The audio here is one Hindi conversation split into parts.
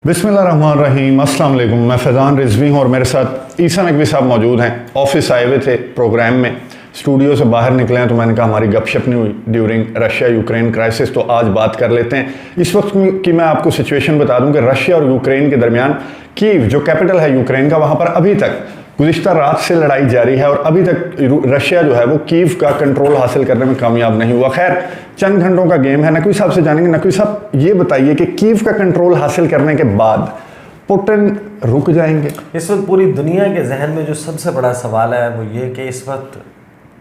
बिस्मिल्लाहिर्रहमानिर्रहीम, अस्सलाम वालेकुम। मैं फैज़ान रिजवी हूँ और मेरे साथ ईसा नकवी साहब मौजूद हैं। ऑफिस आए हुए थे प्रोग्राम में, स्टूडियो से बाहर निकले हैं तो मैंने कहा हमारी गपशप नहीं हुई ड्यूरिंग रशिया यूक्रेन क्राइसिस, तो आज बात कर लेते हैं। इस वक्त की मैं आपको सिचुएशन बता दूं कि रशिया और यूक्रेन के दरमियान कीव जो कैपिटल है यूक्रेन का, वहाँ पर अभी तक गुज़िश्ता रात से लड़ाई जारी है और अभी तक रशिया जो है वो कीव का कंट्रोल हासिल करने में कामयाब नहीं हुआ। खैर, चंद घंटों का गेम है। नकवी साहब से जानेंगे। नकवी साहब, ये बताइए कि कीव का कंट्रोल हासिल करने के बाद पुतिन रुक जाएंगे? इस वक्त पूरी दुनिया के जहन में जो सबसे बड़ा सवाल है वो ये कि इस वक्त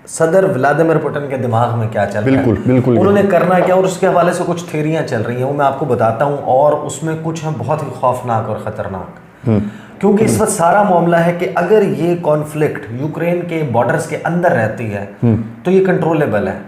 सदर व्लादिमीर पुतिन के दिमाग में क्या चल रहा है, बिल्कुल उन्होंने करना क्या, और उसके हवाले से कुछ थ्योरियां चल रही हैं, वो मैं आपको बताता हूँ। और उसमें कुछ है बहुत ही खौफनाक और ख़तरनाक, क्योंकि इस वक्त सारा मामला है कि अगर ये कॉन्फ्लिक्ट यूक्रेन के बॉर्डर्स के अंदर रहती है तो ये कंट्रोलेबल है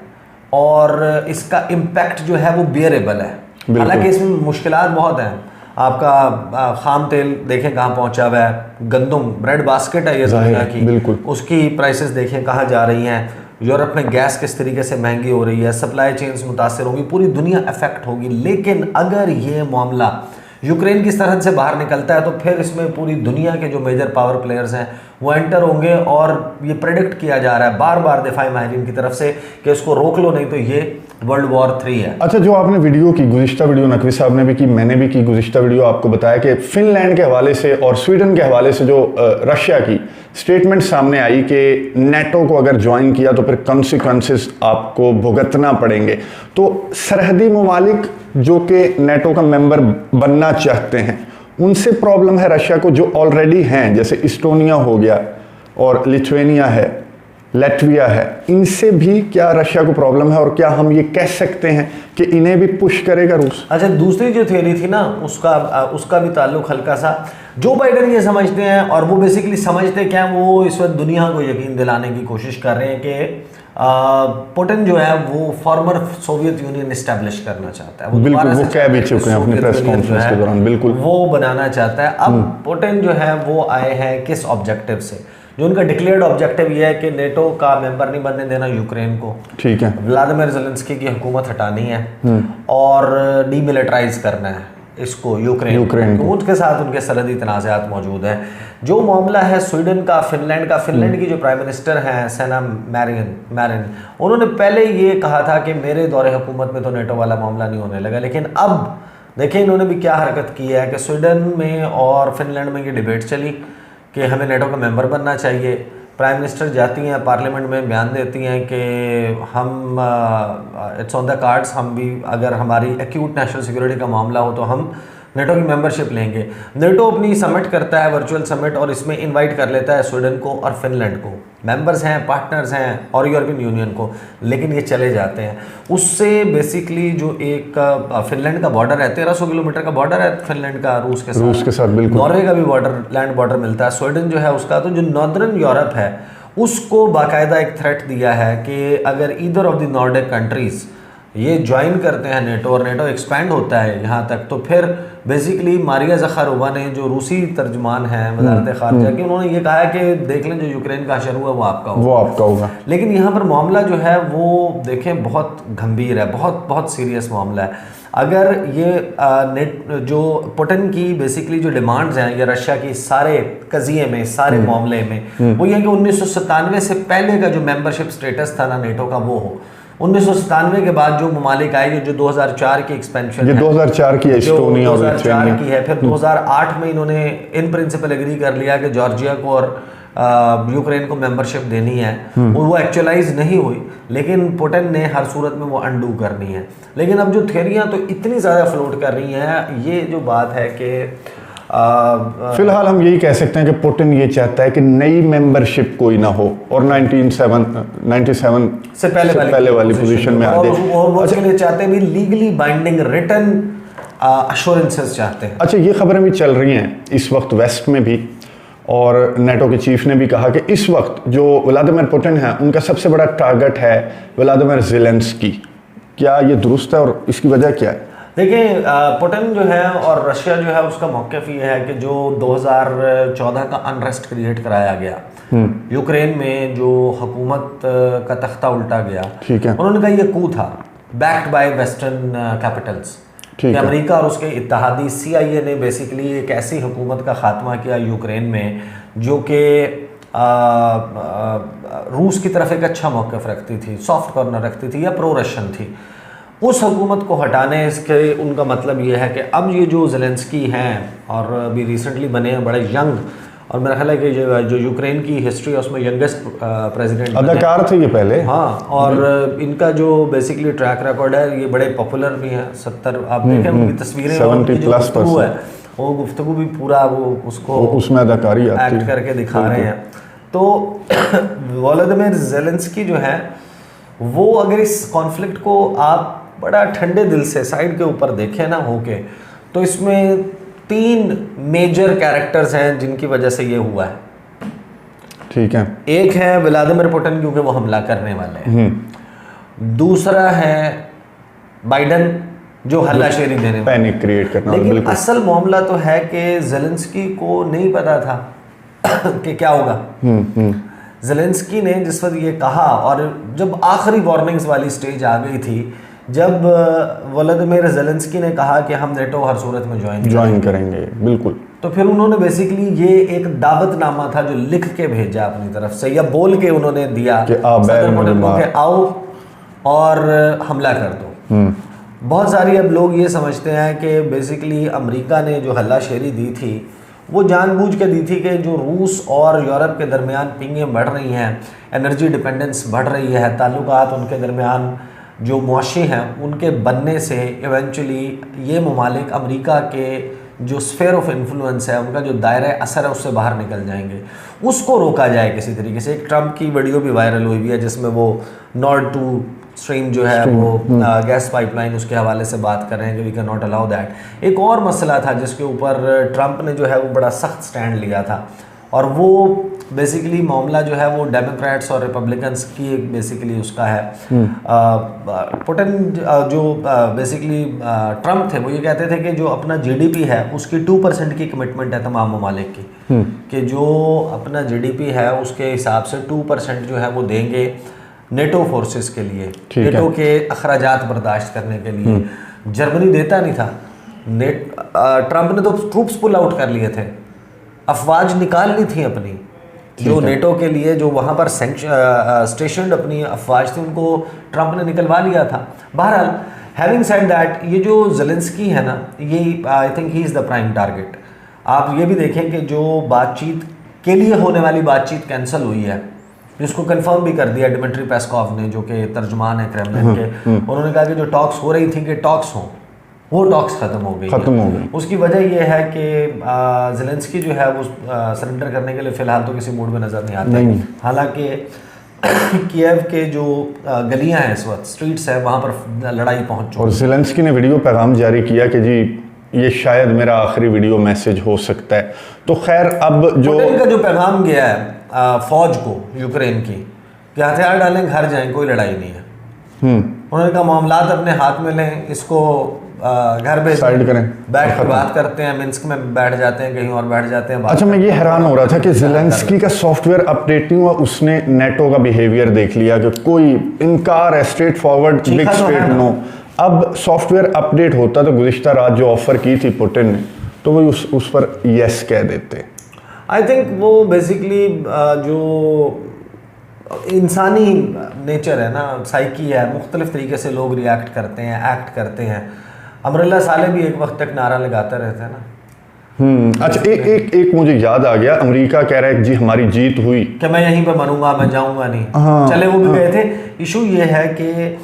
और इसका इम्पैक्ट जो है वो बियरेबल है। हालांकि इसमें मुश्किलात बहुत हैं। आपका खाम तेल देखें कहाँ पहुंचा हुआ है, गंदम ब्रेड बास्केट है ये दुनिया की, उसकी प्राइसेस देखें कहाँ जा रही हैं। यूरोप में गैस किस तरीके से महंगी हो रही है, सप्लाई चेन्स मुतासर होंगी, पूरी दुनिया अफेक्ट होगी। लेकिन अगर ये मामला यूक्रेन की सरहद से बाहर निकलता है तो फिर इसमें पूरी दुनिया के जो मेजर पावर प्लेयर्स हैं वो एंटर होंगे और ये प्रेडिक्ट किया जा रहा है बार बार दिफाई माहिरीन की तरफ से कि इसको रोक लो, नहीं तो ये वर्ल्ड वॉर 3 है। अच्छा, जो आपने वीडियो की, गुज़िश्ता वीडियो नकवी साहब ने भी की, मैंने भी की गुज़िश्ता वीडियो, आपको बताया कि फिनलैंड के हवाले से और स्वीडन के हवाले से जो रशिया की स्टेटमेंट सामने आई कि नेटो को अगर ज्वाइन किया तो फिर कॉन्सिक्वेंसेस आपको भुगतना पड़ेंगे। तो सरहदी ममालिक जो कि नेटो का मेंबर बनना चाहते हैं उनसे प्रॉब्लम है रशिया को, जो ऑलरेडी हैं, जैसे इस्टोनिया हो गया और लिथुआनिया है, लैटविया है, इनसे भी क्या रशिया को प्रॉब्लम है और क्या हम ये कह सकते हैं कि इन्हें भी पुश करेगा रूस? अच्छा, दूसरी जो थ्योरी थी ना उसका भी ताल्लुक हल्का सा जो बाइडन ये समझते हैं, और वो बेसिकली समझते क्या, वो इस वक्त दुनिया को यकीन दिलाने की कोशिश कर रहे हैं कि पुतिन जो है वो फॉर्मर सोवियत यूनियन इस्टेब्लिश करना चाहता है। बिल्कुल, वो कह भी चुके हैं अपनी प्रेस कॉन्फ्रेंस के दौरान, बिल्कुल वो बनाना चाहता है। अब पुतिन जो है वो आए हैं किस ऑब्जेक्टिव से, जो उनका डिक्लेयर्ड ऑब्जेक्टिव ये है कि नेटो का मेंबर नहीं बनने देना यूक्रेन को, ठीक है, व्लादिमीर ज़ेलेंस्की की हुकूमत हटानी है और डीमिलिटराइज करना है इसको यूक्रेन को। उसके साथ उनके सरहदी तनाज़ात मौजूद हैं। जो मामला है स्वीडन का, फिनलैंड की जो प्राइम मिनिस्टर हैं सेना मैरिन, उन्होंने पहले ये कहा था कि मेरे दौरे हुकूमत में तो नेटो वाला मामला नहीं होने लगा। लेकिन अब देखिए इन्होंने भी क्या हरकत की है कि स्वीडन में और फिनलैंड में ये डिबेट चली कि हमें नेटो का मेंबर बनना चाहिए। प्राइम मिनिस्टर जाती हैं पार्लियामेंट में, बयान देती हैं कि हम इट्स ऑन द कार्ड्स, हम भी अगर हमारी एक्यूट नेशनल सिक्योरिटी का मामला हो तो हम नेटो की मेंबरशिप लेंगे। नेटो अपनी समिट करता है, वर्चुअल समिट, और इसमें इनवाइट कर लेता है स्वीडन को और फिनलैंड को, मेंबर्स हैं, पार्टनर्स हैं, और यूरोपियन यूनियन को, लेकिन ये चले जाते हैं। उससे बेसिकली जो एक फिनलैंड का बॉर्डर है, 1300 किलोमीटर का बॉर्डर है फिनलैंड का रूस के साथ बिल्कुल। नॉर्वे का भी लैंड बॉर्डर मिलता है, स्वीडन जो है उसका। तो जो नॉर्दर्न यूरोप है उसको बाकायदा एक थ्रेट दिया है कि अगर either of the Nordic countries ये ज्वाइन करते हैं नेटो और नेटो एक्सपैंड होता है यहाँ तक, तो फिर बेसिकली मारिया ज़खारोवा ने, जो रूसी तर्जमान है वज़ारत ख़ारिजा की, उन्होंने ये कहा है कि देख लें जो यूक्रेन का असर हुआ वो आपका होगा। लेकिन यहाँ पर मामला जो है वो देखें बहुत गंभीर है, बहुत सीरियस मामला है। अगर ये जो पुतिन की बेसिकली जो डिमांड्स हैं या रशिया की सारे कज़िये में, सारे मामले में, वो ये कि 1997 से पहले का जो मेंबरशिप स्टेटस था ना नेटो का वो हो। 1997 के बाद जो ममालिक आए, जो 2004 की एक्सपेंशन है, 2004 की एस्टोनिया 2004 की है, फिर 2008 में इन्होंने इन प्रिंसिपल एग्री कर लिया कि जॉर्जिया को और यूक्रेन को मेंबरशिप देनी है। वो एक्चुअलाइज नहीं हुई, लेकिन पुतिन ने हर सूरत में वो अंडू करनी है। लेकिन अब जो थ्योरियां तो इतनी ज़्यादा फ्लोट कर रही हैं, ये जो बात है कि फिलहाल हम यही कह सकते हैं कि पुतिन ये चाहता है कि नई मेंबरशिप कोई ना हो और 97 से पहले वाली पोजीशन में आ जाए। और वो इसके लिए चाहते हैं भी लीगली बाइंडिंग रिटन अश्योरेंसेस चाहते हैं। अच्छा, ये खबरें भी चल रही हैं इस वक्त वेस्ट में भी, और नेटो के चीफ ने भी कहा कि इस वक्त जो व्लादिमीर पुतिन है उनका सबसे बड़ा टारगेट है व्लादिमीर ज़ेलेंस्की। क्या ये दुरुस्त है और इसकी वजह क्या है? देखिए, पुतिन जो है और रशिया जो है उसका मौक़िफ़ ये है कि जो 2014 का अनरेस्ट क्रिएट कराया गया यूक्रेन में, जो हुकूमत का तख्ता उल्टा गया, ठीक है, उन्होंने कहा ये कू था बैक्ड बाय वेस्टर्न कैपिटल्स। कि अमेरिका और उसके इत्तेहादी CIA ने बेसिकली एक ऐसी हुकूमत का खात्मा किया यूक्रेन में जो कि रूस की तरफ एक अच्छा मौक़िफ़ रखती थी, सॉफ्ट कॉर्नर रखती थी या प्रो रशियन थी। उस हुकूमत को हटाने इसके उनका मतलब ये है कि अब ये जो ज़ेलेंस्की हैं और अभी रिसेंटली बने हैं बड़े यंग, और मेरा ख्याल है कि जो यूक्रेन की हिस्ट्री है उसमें यंगेस्ट प्रेसिडेंट अदाकार थे ये पहले। हाँ, और इनका जो बेसिकली ट्रैक रिकॉर्ड है ये बड़े पॉपुलर भी हैं। 70 आप देखें उनकी तस्वीरें, 70+ है वो गुफ्तगू भी पूरा वो उसको उसमें अदाकारी एक्ट करके दिखा रहे हैं। तो वोलोदिमीर ज़ेलेंस्की जो है वो अगर इस कॉन्फ्लिक्ट को आप बड़ा ठंडे दिल से साइड के ऊपर देखें ना होके, तो इसमें 3 मेजर कैरेक्टर्स हैं जिनकी वजह से ये हुआ है। ठीक है। एक है व्लादिमीर पुतिन, क्योंकि वो हमला करने वाले हैं। दूसरा है बाइडन जो हल्लाशेरी देने, पैनिक क्रिएट करना। लेकिन असल मामला तो है कि ज़ेलेंस्की को नहीं पता था कि क्या होगा। ज़ेलेंस्की ने जिस वक्त ये कहा, और जब आखिरी वार्निंग्स वाली स्टेज आ गई थी, जब वोलोदिमीर ज़ेलेंस्की ने कहा कि हम नेटो हर सूरत में ज्वाइन करेंगे, बिल्कुल, तो फिर उन्होंने बेसिकली ये एक दावतनामा था जो लिख के भेजा अपनी तरफ से, या बोल के उन्होंने दिया कि आओ और हमला कर दो। बहुत सारी अब लोग ये समझते हैं कि बेसिकली अमेरिका ने जो हल्लाशेरी दी थी वो जानबूझ के दी थी कि जो रूस और यूरोप के दरमियान पिंगें बढ़ रही हैं, एनर्जी डिपेंडेंस बढ़ रही है, ताल्लुकात उनके दरमियान जो मुआशी हैं उनके बनने से इवेंचुअली ये ममालिक अमेरिका के जो स्फेयर ऑफ इन्फ्लुएंस है, उनका जो दायरा असर है उससे बाहर निकल जाएंगे, उसको रोका जाए किसी तरीके से। एक ट्रंप की वीडियो भी वायरल हुई भी है जिसमें वो नॉर्ड 2 स्ट्रीम जो है वो गैस पाइपलाइन उसके हवाले से बात कर रहे हैं कि we can not allow that. एक और मसला था जिसके ऊपर ट्रंप ने जो है वो बड़ा सख्त स्टैंड लिया था, और वो बेसिकली मामला जो है वो डेमोक्रेट्स और रिपब्लिकन्स की बेसिकली उसका है। पुतिन जो बेसिकली ट्रंप थे वो ये कहते थे कि जो अपना GDP है उसकी 2% की कमिटमेंट है तमाम ममालिक की, कि जो अपना GDP है उसके हिसाब से 2% जो है वो देंगे नेटो फोर्सेस के लिए, नेटो के अखराजात बर्दाश्त करने के लिए। जर्मनी देता नहीं था, ट्रंप ने तो ट्रूप्स पुल आउट कर लिए थे, अफवाज निकाल ली थी अपनी जो नेटो के लिए, जो वहाँ पर स्टेशनड अपनी अफवाज थी उनको ट्रंप ने निकलवा लिया था। बहरहाल हैविंग सेड दैट, ये जो ज़ेलेंस्की है ना, ये I think he is the prime target. आप ये भी देखें कि जो बातचीत के लिए होने वाली बातचीत कैंसिल हुई है, जिसको कंफर्म भी कर दिया डिमिट्री पेस्कोव ने जो कि तर्जुमान है क्रेमलिन के, उन्होंने कहा कि जो टॉक्स हो रही थी कि टॉक्स हों, वो टॉक्स ख़त्म हो गई। उसकी वजह यह है कि ज़ेलेंस्की जो है वो सरेंडर करने के लिए फ़िलहाल तो किसी मूड में नज़र नहीं आते। हालांकि कीव के जो गलियां हैं इस वक्त, स्ट्रीट्स है, वहाँ पर लड़ाई पहुँच चुकी है। और ज़ेलेंस्की ने वीडियो पैगाम जारी किया कि जी ये शायद मेरा आखिरी वीडियो मैसेज हो सकता है। तो खैर अब जो पुतिन का जो पैगाम गया है फौज को यूक्रेन की कि हथियार डालें, घर जाएं, कोई लड़ाई नहीं है। उन्होंने कहा मामलात अपने हाथ में लें, इसको घर पे साइड करें, बैठ कर बात करते हैं, मिन्स्क में बैठ जाते हैं, कहीं और बैठ जाते हैं। अच्छा, मैं ये हैरान हो रहा था कि ज़ेलेंस्की का सॉफ्टवेयर अपडेट नहीं हुआ, उसने नेटो का बिहेवियर देख लिया कि कोई इनकार है, straightforward, big straight no. अब सॉफ्टवेयर अपडेट होता तो गुज़िश्ता रात जो ऑफर की थी पुतिन ने, तो वो उस पर यस कह देते। आई थिंक वो बेसिकली जो इंसानी नेचर है ना, साइकी है, मुख्तलिफ तरीके से लोग रिएक्ट करते हैं, एक्ट करते हैं। अमरुल्लाह साले भी एक वक्त तक नारा लगाते रहते हैं ना। अच्छा, एक मुझे याद आ गया, अमेरिका कह रहा है कि जी हमारी जीत हुई, कि मैं यहीं पे मरूंगा, मैं जाऊंगा नहीं। चले वो भी गए थे। इशू ये है कि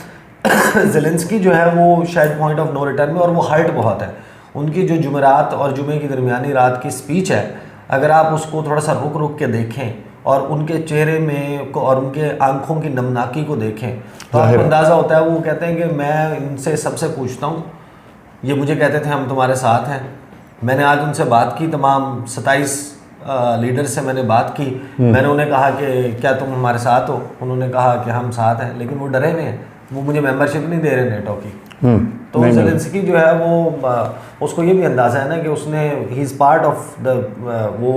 ज़ेलेंस्की जो है वो शायद पॉइंट ऑफ नो रिटर्न में, और वो हर्ट बहुत है। उनकी जो जुमेरात और जुमे की दरमियानी रात की स्पीच है, अगर आप उसको थोड़ा सा रुक के देखें और उनके चेहरे में और उनके आंखों की नमनाकी को देखें तो आपको अंदाज़ा होता है। वो कहते हैं कि मैं इनसे सबसे पूछता हूँ, ये मुझे कहते थे हम तुम्हारे साथ हैं। मैंने आज उनसे बात की, तमाम 27 लीडर से मैंने बात की। मैंने उन्हें कहा कि क्या तुम हमारे साथ हो? उन्होंने कहा कि हम साथ हैं, लेकिन वो डरे हुए हैं, वो मुझे मेंबरशिप नहीं दे रहे नेटो की। तो ज़ेलेंस्की जो है वो, उसको ये भी अंदाज़ा है ना कि उसने he is part of the वो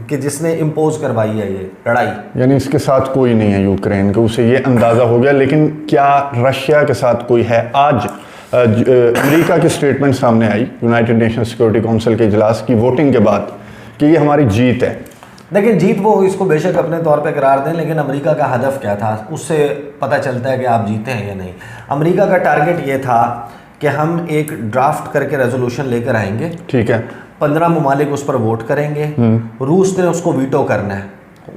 कि जिसने इम्पोज करवाई है ये लड़ाई, यानी इसके साथ कोई नहीं है यूक्रेन के, उसे ये अंदाज़ा हो गया। लेकिन क्या रशिया के साथ कोई है? आज अमेरिका की स्टेटमेंट सामने आई यूनाइटेड नेशन सिक्योरिटी काउंसिल के इजलास की वोटिंग के बाद कि ये हमारी जीत है। देखिए जीत वो इसको बेशक अपने तौर पे करार दें, लेकिन अमेरिका का हदफ क्या था उससे पता चलता है कि आप जीते हैं या नहीं। अमेरिका का टारगेट ये था कि हम एक ड्राफ्ट करके रेजोल्यूशन लेकर आएंगे, ठीक है, 15 ममालिक उस पर वोट करेंगे, रूस ने उसको वीटो करना है।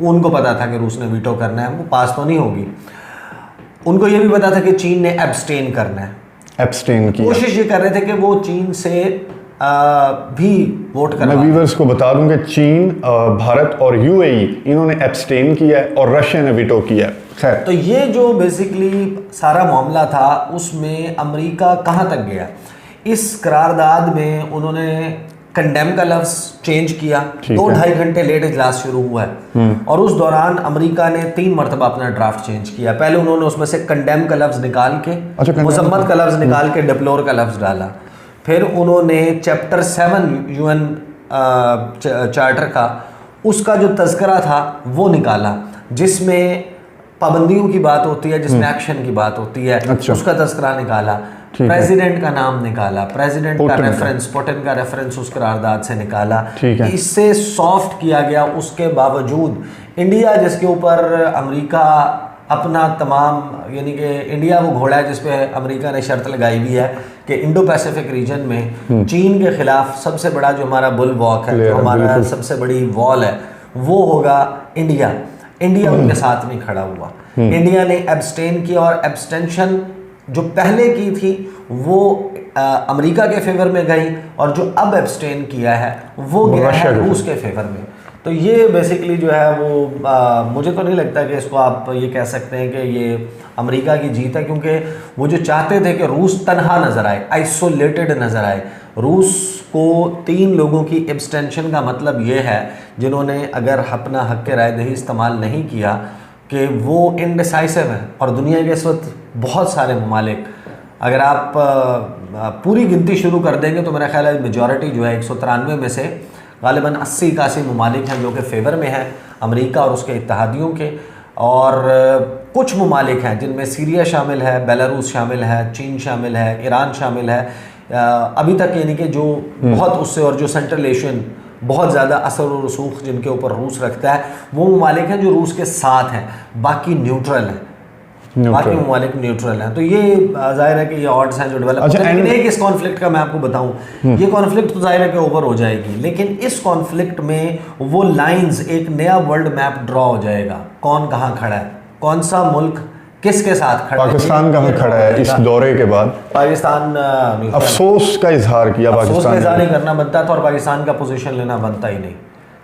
उनको पता था कि रूस ने वीटो करना है, वो पास तो नहीं होगी। उनको ये भी पता था कि चीन ने एब्सटेन करना है, एब्सटेन की कोशिश ये कर रहे थे कि वो चीन से भी वोट करना। मैं व्यूअर्स को बता दूं कि चीन, भारत और यूएई इन्होंने एब्सटेन किया है और रशिया ने वीटो किया है। खैर, तो ये जो बेसिकली सारा मामला था उसमें अमेरिका कहाँ तक गया, इस करारदाद में उन्होंने कंडेम का लफ्ज चेंज किया। 2-2.5 घंटे लेट इजलास शुरू हुआ है और उस दौरान अमेरिका ने 3 मरतबा अपना ड्राफ्ट चेंज किया। पहले उन्होंने उसमें से कंडेम का लफ्ज निकाल के मुजम्मत का लफ्ज निकाल के डिप्लोर का लफ्ज डाला। फिर उन्होंने चैप्टर 7 यूएन चार्टर का उसका जो तज़किरा था वो निकाला, जिसमें पाबंदियों की बात होती है, जिसमें एक्शन की बात होती है। उसका तज़किरा निकाला, प्रेसिडेंट का नाम निकाला, प्रेसिडेंट का रेफरेंस, पुतिन का रेफरेंस उस करारदाद से निकाला। इससे सॉफ्ट किया गया। उसके बावजूद इंडिया, जिसके ऊपर अमेरिका अपना तमाम, यानी कि इंडिया वो घोड़ा है जिस पे अमेरिका ने शर्त लगाई हुई है कि इंडो पैसिफिक रीजन में चीन के खिलाफ सबसे बड़ा जो हमारा बुल वॉक है, जो हमारा सबसे बड़ी वॉल है, वो होगा इंडिया। इंडिया उनके साथ नहीं खड़ा हुआ। इंडिया ने एब्सटेन किया और एब्सटेंशन जो पहले की थी वो अमेरिका के फेवर में गई और जो अब एब्सटेन किया है वो गया है रूस के फेवर में। तो ये बेसिकली जो है वो मुझे तो नहीं लगता कि इसको आप ये कह सकते हैं कि ये अमेरिका की जीत है, क्योंकि वो जो चाहते थे कि रूस तनहा नज़र आए, आइसोलेटेड नज़र आए। रूस को 3 लोगों की एब्सटेंशन का मतलब ये है जिन्होंने अगर अपना हक़ राय दही इस्तेमाल नहीं किया कि वो इनडिसाइसिव है। और दुनिया के इस वक्त बहुत सारे ममालिक, अगर आप पूरी गिनती शुरू कर देंगे तो मेरा ख्याल है मेजॉरिटी जो है 193 में से गालिबन 80-81 ममालिक हैं जो कि फेवर में हैं अमेरिका और उसके इत्तेहादियों के। और कुछ ममालिक हैं जिनमें सीरिया शामिल है, बेलारूस शामिल है, चीन शामिल है, ईरान शामिल है। अभी तक यानी कि जो बहुत उससे, और जो सेंट्रल एशियन बहुत ज़्यादा असर और रसूख जिनके ऊपर रूस रखता है, वो ममालिक हैं जो रूस के साथ हैं, बाकी न्यूट्रल हैं। बाकी ममालिक न्यूट्रल हैं। तो ये जाहिर है कि ये ऑड्स हैं जो डेवलप होते हैं। लेकिन एक इस कॉन्फ्लिक्ट का मैं आपको बताऊं, ये कॉन्फ्लिक्ट तो जाहिर है कि ओवर हो जाएगी, लेकिन इस कॉन्फ्लिक्ट में वो लाइंस, एक नया वर्ल्ड मैप ड्रॉ हो जाएगा। कौन कहाँ खड़ा है, कौन सा मुल्क किसके साथ खड़ा है, पाकिस्तान कहाँ खड़ा है इस दौरे के बाद। पाकिस्तान अफसोस का इजहार किया, अफसोस का इजहार नहीं करना बनता था और पाकिस्तान का पोजीशन लेना बनता ही नहीं।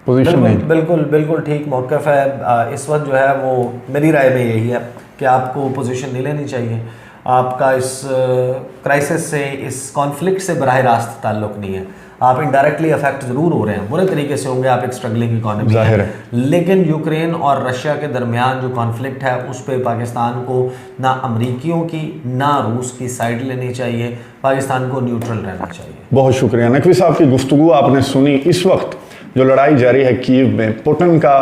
पोजीशन नहीं, बिल्कुल बिल्कुल ठीक मौक़िफ़ है। इस वक्त जो है वो मेरी राय में यही है कि आपको पोजीशन नहीं लेनी चाहिए। आपका इस क्राइसिस से, इस कॉन्फ्लिक्ट से बराह रास्त ताल्लुक़ नहीं है। आप इनडायरेक्टली अफेक्ट ज़रूर हो रहे हैं, बुरे तरीके से होंगे, आप एक स्ट्रगलिंग इकॉनमी है। लेकिन यूक्रेन और रशिया के दरमियान जो कॉन्फ्लिक्ट है उस पर पाकिस्तान को ना अमरीकियों की ना रूस की साइड लेनी चाहिए, पाकिस्तान को न्यूट्रल रहना चाहिए। बहुत शुक्रिया नकवी साहब की गुफ्तगू आपने सुनी। इस वक्त जो लड़ाई जारी है कीव में, पुतिन का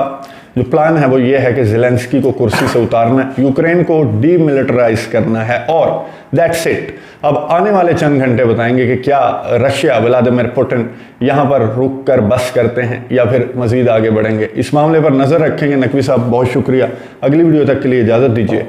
जो प्लान है वो ये है कि ज़ेलेंस्की को कुर्सी से उतारना है, यूक्रेन को डीमिलिटराइज करना है और दैट्स इट। अब आने वाले चंद घंटे बताएंगे कि क्या रशिया, व्लादिमीर पुतिन यहाँ पर रुक कर बस करते हैं या फिर मज़ीद आगे बढ़ेंगे। इस मामले पर नज़र रखेंगे। नकवी साहब बहुत शुक्रिया। अगली वीडियो तक के लिए इजाज़त दीजिए।